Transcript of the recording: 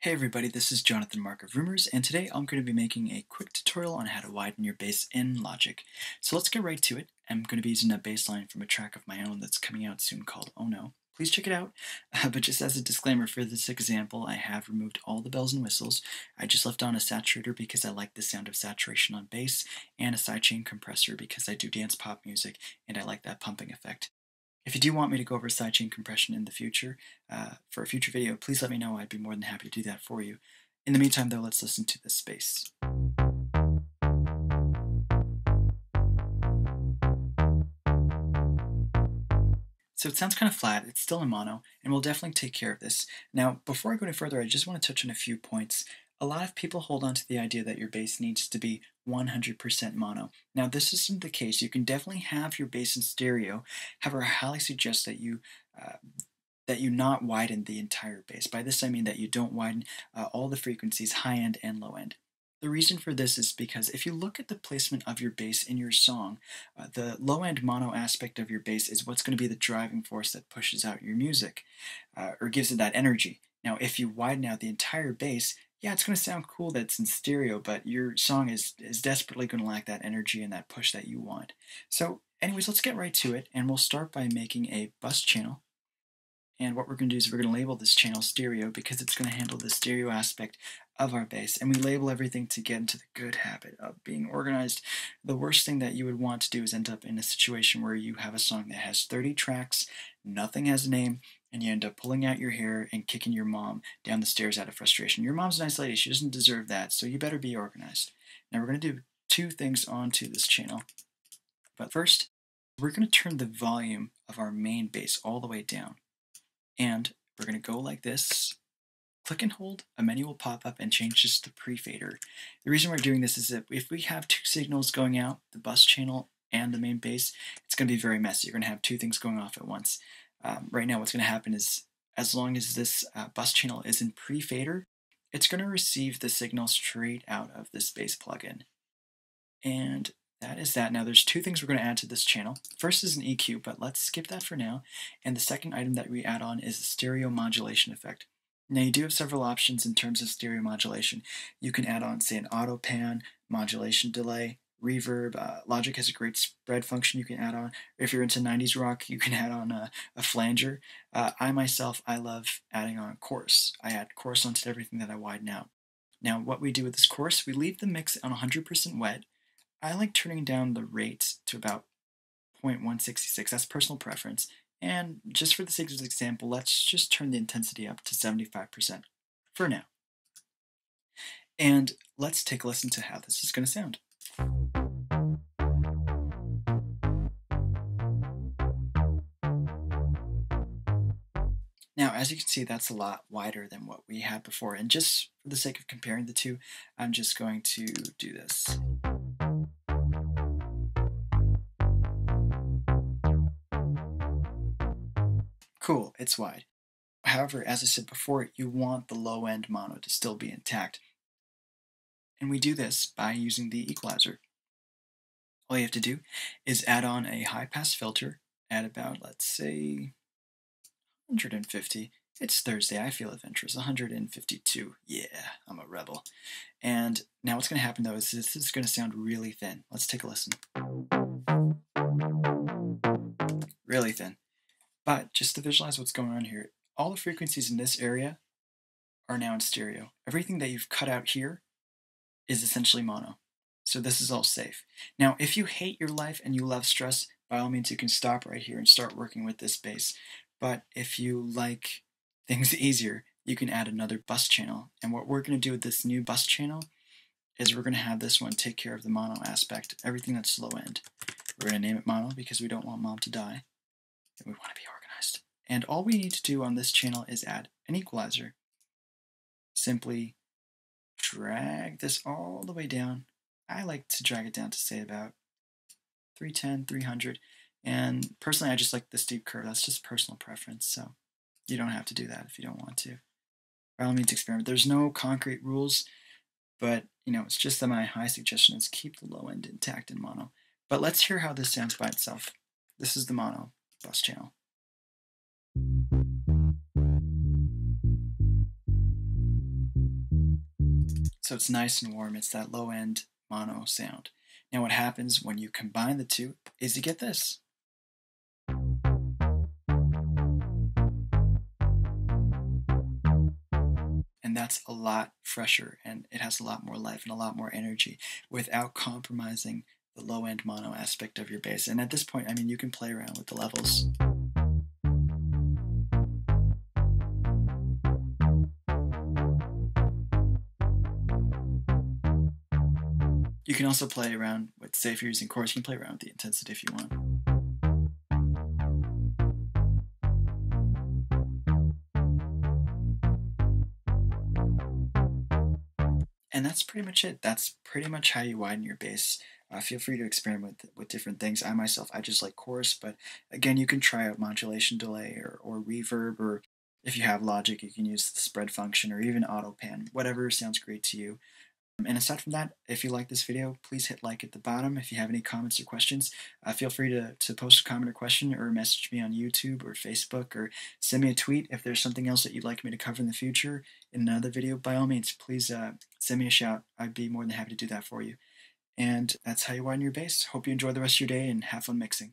Hey everybody, this is Jonathan Mark of Rumours, and today I'm going to be making a quick tutorial on how to widen your bass in Logic. So let's get right to it. I'm going to be using a bass line from a track of my own that's coming out soon called Oh No. Please check it out. But just as a disclaimer for this example, I have removed all the bells and whistles. I just left on a saturator because I like the sound of saturation on bass, and a sidechain compressor because I do dance pop music and I like that pumping effect. If you do want me to go over sidechain compression in the future, for a future video, please let me know. I'd be more than happy to do that for you. In the meantime, though, let's listen to this bass. So it sounds kind of flat, it's still in mono, and we'll definitely take care of this. Now, before I go any further, I just want to touch on a few points. A lot of people hold on to the idea that your bass needs to be 100% mono. Now, this isn't the case. You can definitely have your bass in stereo. However, I highly suggest that you not widen the entire bass. By this I mean that you don't widen all the frequencies, high end and low end. The reason for this is because if you look at the placement of your bass in your song, the low end mono aspect of your bass is what's going to be the driving force that pushes out your music, or gives it that energy. Now, if you widen out the entire bass, yeah, it's going to sound cool that it's in stereo, but your song is desperately going to lack that energy and that push that you want. So anyways, let's get right to it, and we'll start by making a bus channel. And what we're going to do is we're going to label this channel stereo because it's going to handle the stereo aspect of our bass. And we label everything to get into the good habit of being organized. The worst thing that you would want to do is end up in a situation where you have a song that has 30 tracks, nothing has a name, and you end up pulling out your hair and kicking your mom down the stairs out of frustration. Your mom's a nice lady. She doesn't deserve that, so you better be organized. Now we're going to do two things onto this channel. But first, we're going to turn the volume of our main bass all the way down. And we're going to go like this, click and hold, a menu will pop up and change this to pre-fader. The reason we're doing this is that if we have two signals going out, the bus channel and the main bass, it's going to be very messy. You're going to have two things going off at once. Right now what's going to happen is, as long as this bus channel is in pre-fader, it's going to receive the signal straight out of this bass plugin. And that is that. Now there's two things we're going to add to this channel. First is an EQ, but let's skip that for now. And the second item that we add on is a stereo modulation effect. Now you do have several options in terms of stereo modulation. You can add on, say, an auto pan, modulation delay, reverb. Logic has a great spread function you can add on. If you're into 90s rock, you can add on a flanger. I love adding on chorus. I add chorus onto everything that I widen out. Now what we do with this chorus, we leave the mix on 100% wet. I like turning down the rate to about 0.166. That's personal preference. And just for the sake of this example, let's just turn the intensity up to 75% for now. And let's take a listen to how this is going to sound. Now, as you can see, that's a lot wider than what we had before. And just for the sake of comparing the two, I'm just going to do this. Cool, it's wide. However, as I said before, you want the low end mono to still be intact. And we do this by using the equalizer. All you have to do is add on a high pass filter at about, let's say, 150. It's Thursday, I feel adventurous. 152. Yeah, I'm a rebel. And now what's going to happen though is this is going to sound really thin. Let's take a listen. Really thin. But just to visualize what's going on here, all the frequencies in this area are now in stereo. Everything that you've cut out here is essentially mono. So this is all safe. Now, if you hate your life and you love stress, by all means you can stop right here and start working with this bass. But if you like things easier, you can add another bus channel. And what we're going to do with this new bus channel is we're going to have this one take care of the mono aspect, everything that's low end. We're going to name it mono because we don't want mom to die. And we want to be organized. And all we need to do on this channel is add an equalizer. Simply drag this all the way down. I like to drag it down to, say, about 310, 300. And personally, I just like the steep curve. That's just personal preference. So you don't have to do that if you don't want to. By all means, experiment. There's no concrete rules, but it's just that my high suggestion is keep the low end intact in mono. But let's hear how this sounds by itself. This is the mono bus channel. So it's nice and warm. It's that low end mono sound. Now what happens when you combine the two is you get this. And that's a lot fresher and it has a lot more life and a lot more energy without compromising the low end mono aspect of your bass. And at this point, I mean, you can play around with the levels. You can also play around with, say if you're using chords, you can play around with the intensity if you want. And that's pretty much it. That's pretty much how you widen your bass. Feel free to experiment with different things. I myself, I just like chorus, but again, you can try out modulation delay or reverb, or if you have Logic, you can use the spread function or even auto pan, whatever sounds great to you. And aside from that, if you like this video, please hit like at the bottom. If you have any comments or questions, feel free to post a comment or question or message me on YouTube or Facebook or send me a tweet. If there's something else that you'd like me to cover in the future in another video, by all means, please send me a shout. I'd be more than happy to do that for you. And that's how you widen your bass. Hope you enjoy the rest of your day and have fun mixing.